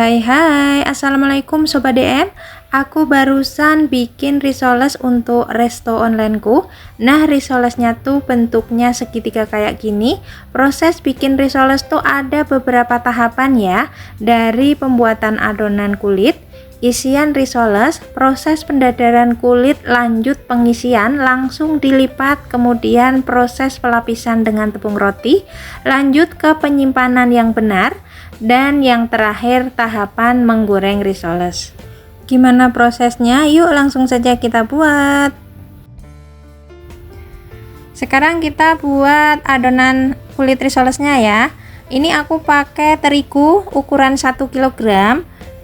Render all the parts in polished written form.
Hai, Assalamualaikum Sobat DM. Aku barusan bikin risoles untuk resto onlineku. Nah, risolesnya tuh bentuknya segitiga kayak gini. Proses bikin risoles tuh ada beberapa tahapan ya. Dari pembuatan adonan kulit, isian risoles, proses pendadaran kulit, lanjut pengisian, langsung dilipat, kemudian proses pelapisan dengan tepung roti, lanjut ke penyimpanan yang benar, dan yang terakhir tahapan menggoreng risoles. Gimana prosesnya? Yuk langsung saja kita buat. Sekarang kita buat adonan kulit risolesnya ya. Ini aku pakai terigu ukuran 1 kg.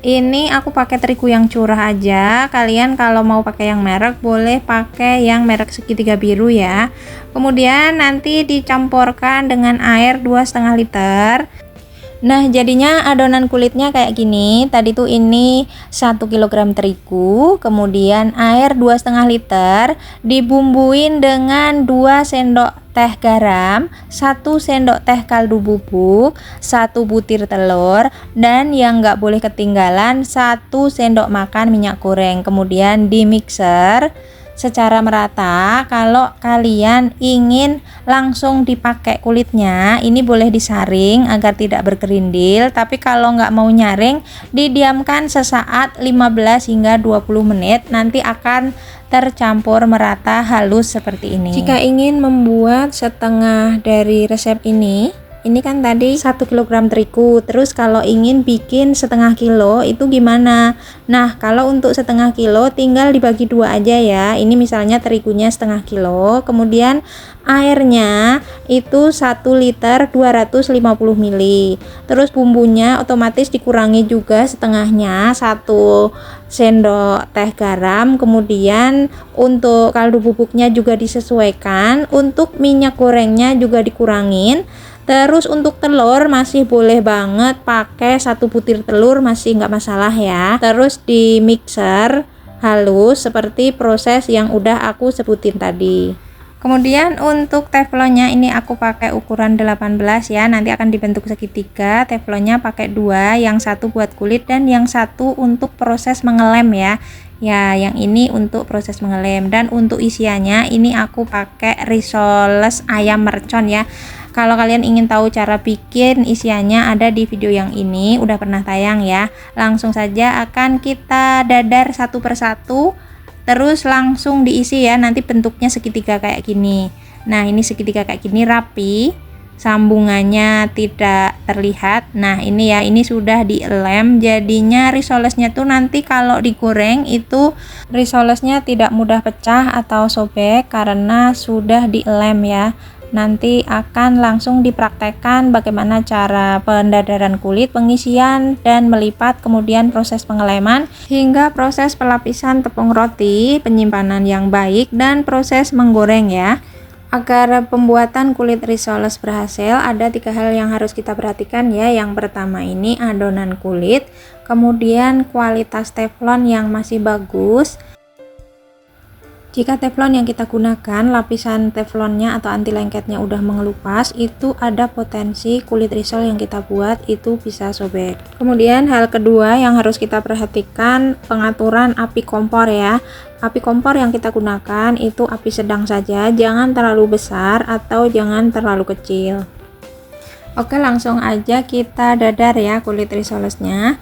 Ini aku pakai terigu yang curah aja. Kalian kalau mau pakai yang merek boleh pakai yang merek segitiga biru ya. Kemudian nanti dicampurkan dengan air 2,5 liter. Nah, jadinya adonan kulitnya kayak gini. Tadi tuh ini 1 kg terigu, kemudian air 2,5 liter, dibumbuin dengan 2 sendok teh garam, 1 sendok teh kaldu bubuk, 1 butir telur, dan yang nggak boleh ketinggalan 1 sendok makan minyak goreng. Kemudian di mixer secara merata. Kalau kalian ingin langsung dipakai kulitnya, ini boleh disaring agar tidak berkerindil, tapi kalau nggak mau nyaring, didiamkan sesaat 15 hingga 20 menit, nanti akan tercampur merata halus seperti ini. Jika ingin membuat setengah dari resep ini kan tadi 1 kg terigu, terus kalau ingin bikin setengah kilo itu gimana? Nah, kalau untuk setengah kilo tinggal dibagi 2 aja ya. Ini misalnya terigunya setengah kilo, kemudian airnya itu 1 liter 250 ml. Terus bumbunya otomatis dikurangi juga setengahnya, 1 sendok teh garam. Kemudian untuk kaldu bubuknya juga disesuaikan, untuk minyak gorengnya juga dikurangin. Terus untuk telur masih boleh banget pakai 1 butir telur, masih nggak masalah ya. Terus di mixer halus seperti proses yang udah aku sebutin tadi. Kemudian untuk teflonnya ini aku pakai ukuran 18 ya, nanti akan dibentuk segitiga. Teflonnya pakai 2, yang satu buat kulit dan yang satu untuk proses mengelem ya. Ya, yang ini untuk proses mengelem. Dan untuk isiannya ini aku pakai risoles ayam mercon ya. Kalau kalian ingin tahu cara bikin isiannya ada di video yang ini, udah pernah tayang ya. Langsung saja akan kita dadar satu persatu, terus langsung diisi ya. Nanti bentuknya segitiga kayak gini. Nah, ini segitiga kayak gini rapi, sambungannya tidak terlihat. Nah, ini ya, ini sudah dilem, jadinya risolesnya tuh nanti kalau digoreng itu risolesnya tidak mudah pecah atau sobek karena sudah dilem ya. Nanti akan langsung dipraktekkan bagaimana cara pendadaran kulit, pengisian dan melipat, kemudian proses pengeleman hingga proses pelapisan tepung roti, penyimpanan yang baik, dan proses menggoreng ya. Agar pembuatan kulit risoles berhasil, ada 3 hal yang harus kita perhatikan ya. Yang pertama ini adonan kulit, kemudian kualitas teflon yang masih bagus. Jika teflon yang kita gunakan, lapisan teflonnya atau anti lengketnya udah mengelupas, itu ada potensi kulit risol yang kita buat itu bisa sobek. Kemudian hal kedua yang harus kita perhatikan, pengaturan api kompor ya. Api kompor yang kita gunakan itu api sedang saja, jangan terlalu besar atau jangan terlalu kecil. Oke, langsung aja kita dadar ya kulit risolesnya.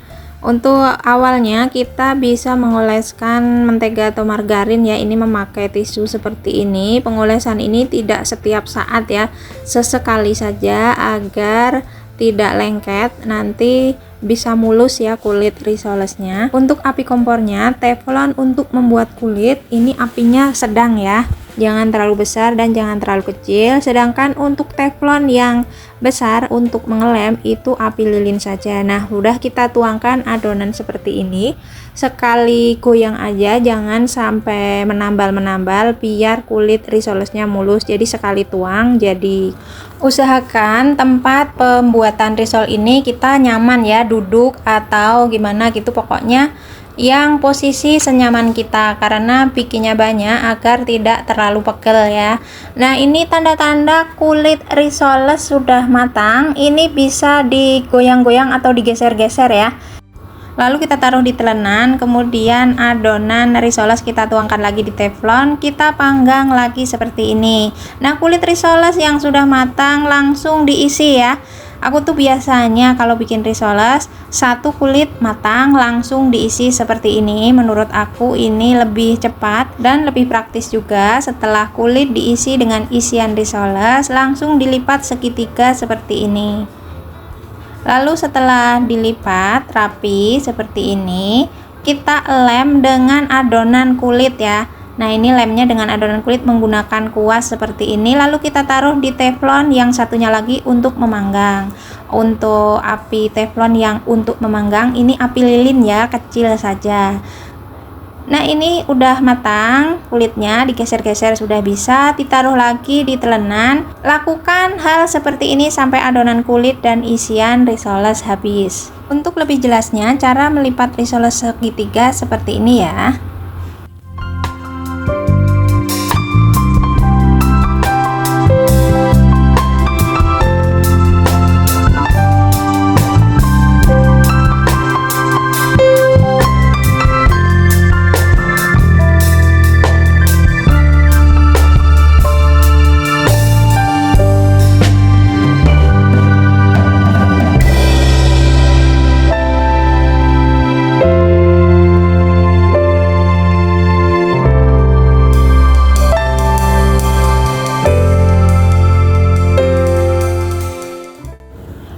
Untuk awalnya kita bisa mengoleskan mentega atau margarin ya, ini memakai tisu seperti ini. Pengolesan ini tidak setiap saat ya, sesekali saja agar tidak lengket, nanti bisa mulus ya kulit risolesnya. Untuk api kompornya, teflon untuk membuat kulit ini apinya sedang ya, jangan terlalu besar dan jangan terlalu kecil. Sedangkan untuk teflon yang besar untuk mengelem itu api lilin saja. Nah, udah kita tuangkan adonan seperti ini, sekali goyang aja, jangan sampai menambal-menambal biar kulit risolesnya mulus. Jadi sekali tuang. Jadi usahakan tempat pembuatan risol ini kita nyaman ya, duduk atau gimana gitu, pokoknya yang posisi senyaman kita karena bikinnya banyak agar tidak terlalu pegel ya. Nah, ini tanda-tanda kulit risoles sudah matang. Ini bisa digoyang-goyang atau digeser-geser ya. Lalu kita taruh di telenan, kemudian adonan risoles kita tuangkan lagi di teflon, kita panggang lagi seperti ini. Nah, kulit risoles yang sudah matang langsung diisi ya. Aku tuh biasanya kalau bikin risoles, satu kulit matang langsung diisi seperti ini. Menurut aku ini lebih cepat dan lebih praktis juga. Setelah kulit diisi dengan isian risoles, langsung dilipat segitiga seperti ini. Lalu setelah dilipat rapi seperti ini, kita lem dengan adonan kulit ya. Nah, ini lemnya dengan adonan kulit menggunakan kuas seperti ini. Lalu kita taruh di teflon yang satunya lagi untuk memanggang. Untuk api teflon yang untuk memanggang ini api lilin ya, kecil saja. Nah, ini udah matang kulitnya, digeser-geser sudah bisa, ditaruh lagi di telenan. Lakukan hal seperti ini sampai adonan kulit dan isian risoles habis. Untuk lebih jelasnya, cara melipat risoles segitiga seperti ini ya.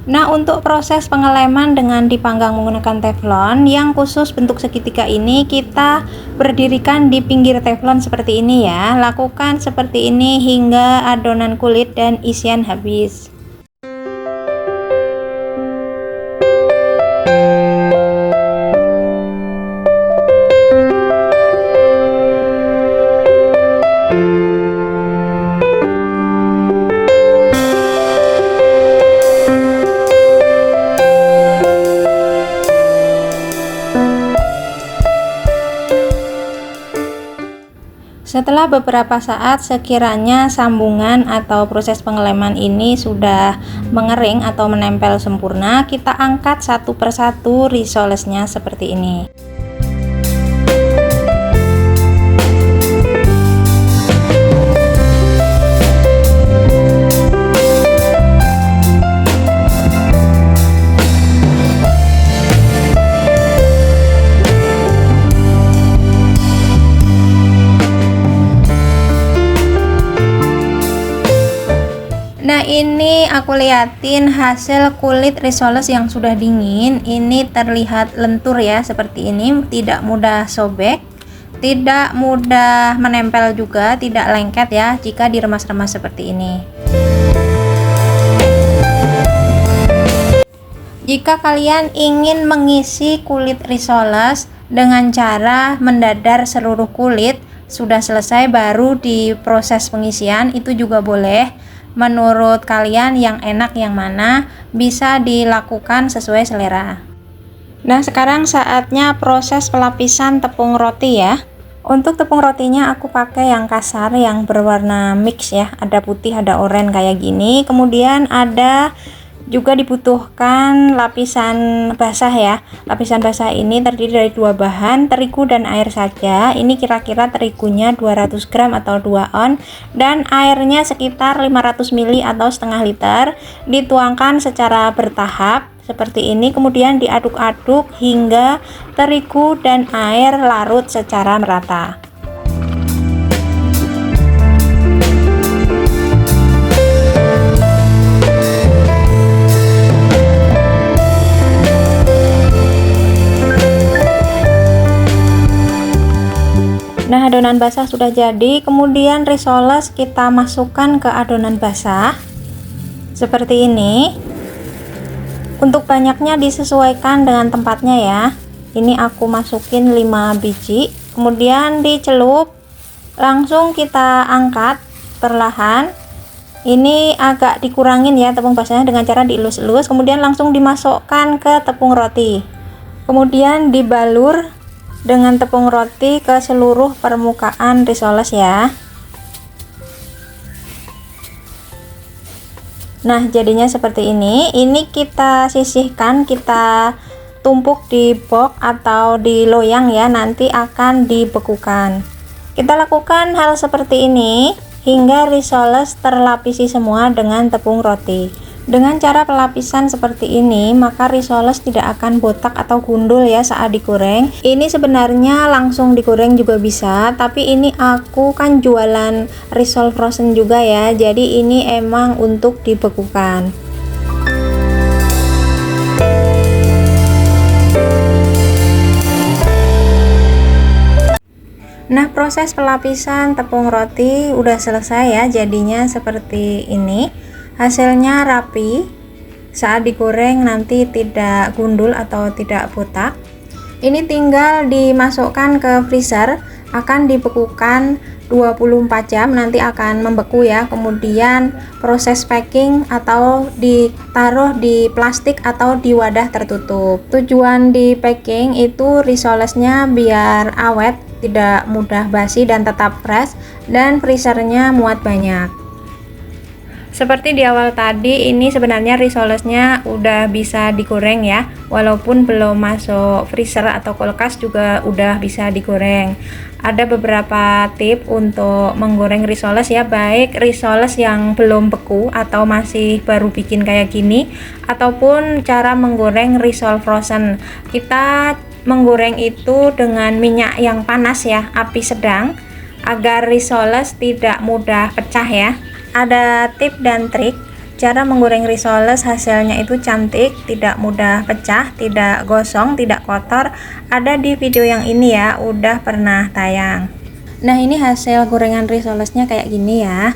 Nah, untuk proses pengeleman dengan dipanggang menggunakan teflon yang khusus bentuk segitiga ini, kita berdirikan di pinggir teflon seperti ini ya. Lakukan seperti ini hingga adonan kulit dan isian habis. Setelah beberapa saat, sekiranya sambungan atau proses pengeleman ini sudah mengering atau menempel sempurna, kita angkat satu persatu risolesnya seperti ini. Nah, ini aku liatin hasil kulit risoles yang sudah dingin. Ini terlihat lentur ya, seperti ini, tidak mudah sobek, tidak mudah menempel juga, tidak lengket ya jika diremas-remas seperti ini. Jika kalian ingin mengisi kulit risoles dengan cara mendadar seluruh kulit, sudah selesai baru diproses pengisian, itu juga boleh. Menurut kalian yang enak yang mana, bisa dilakukan sesuai selera. Nah, sekarang saatnya proses pelapisan tepung roti ya. Untuk tepung rotinya aku pakai yang kasar, yang berwarna mix ya, ada putih ada oranye kayak gini. Kemudian ada juga dibutuhkan lapisan basah ya. Lapisan basah ini terdiri dari dua bahan, terigu dan air saja. Ini kira-kira terigunya 200 gram atau 2 on, dan airnya sekitar 500 ml atau setengah liter. Dituangkan secara bertahap seperti ini, kemudian diaduk-aduk hingga terigu dan air larut secara merata. Nah, adonan basah sudah jadi, kemudian risoles kita masukkan ke adonan basah seperti ini. Untuk banyaknya disesuaikan dengan tempatnya ya. Ini aku masukin 5 biji, kemudian dicelup, langsung kita angkat perlahan. Ini agak dikurangin ya tepung basahnya dengan cara dielus-elus, kemudian langsung dimasukkan ke tepung roti, kemudian dibalur dengan tepung roti ke seluruh permukaan risoles ya. Nah, jadinya seperti ini. Ini kita sisihkan, kita tumpuk di box atau di loyang ya, nanti akan dibekukan. Kita lakukan hal seperti ini hingga risoles terlapisi semua dengan tepung roti. Dengan cara pelapisan seperti ini, maka risoles tidak akan botak atau gundul ya saat digoreng. Ini sebenarnya langsung digoreng juga bisa, tapi ini aku kan jualan risol frozen juga ya, jadi ini emang untuk dibekukan. Nah, proses pelapisan tepung roti udah selesai ya, jadinya seperti ini. Hasilnya rapi, saat digoreng nanti tidak gundul atau tidak botak. Ini tinggal dimasukkan ke freezer, akan dibekukan 24 jam, nanti akan membeku ya. Kemudian proses packing atau ditaruh di plastik atau di wadah tertutup. Tujuan di packing itu risolesnya biar awet, tidak mudah basi dan tetap fresh, dan freezernya muat banyak. Seperti di awal tadi, ini sebenarnya risolesnya udah bisa digoreng ya, walaupun belum masuk freezer atau kulkas juga udah bisa digoreng. Ada beberapa tips untuk menggoreng risoles ya, baik risoles yang belum beku atau masih baru bikin kayak gini, ataupun cara menggoreng risol frozen. Kita menggoreng itu dengan minyak yang panas ya, api sedang, agar risoles tidak mudah pecah ya. Ada tips dan trik cara menggoreng risoles hasilnya itu cantik, tidak mudah pecah, tidak gosong, tidak kotor. Ada di video yang ini ya, udah pernah tayang. Nah, ini hasil gorengan risolesnya kayak gini ya.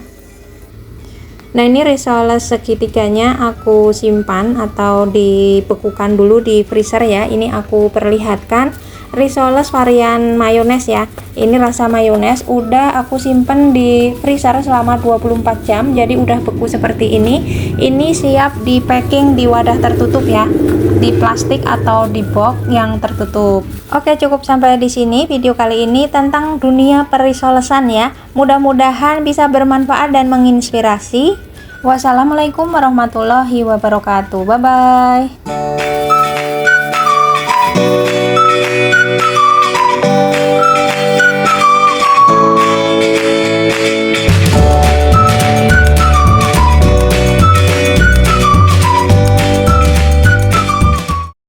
Nah, ini risoles segitiganya aku simpan atau dibekukan dulu di freezer ya. Ini aku perlihatkan risoles varian mayones ya. Ini rasa mayones udah aku simpen di freezer selama 24 jam, jadi udah beku seperti ini. Ini siap di packing di wadah tertutup ya, di plastik atau di box yang tertutup. Oke, cukup sampai di sini video kali ini tentang dunia perisolesan ya. Mudah-mudahan bisa bermanfaat dan menginspirasi. Wassalamualaikum warahmatullahi wabarakatuh. Bye bye.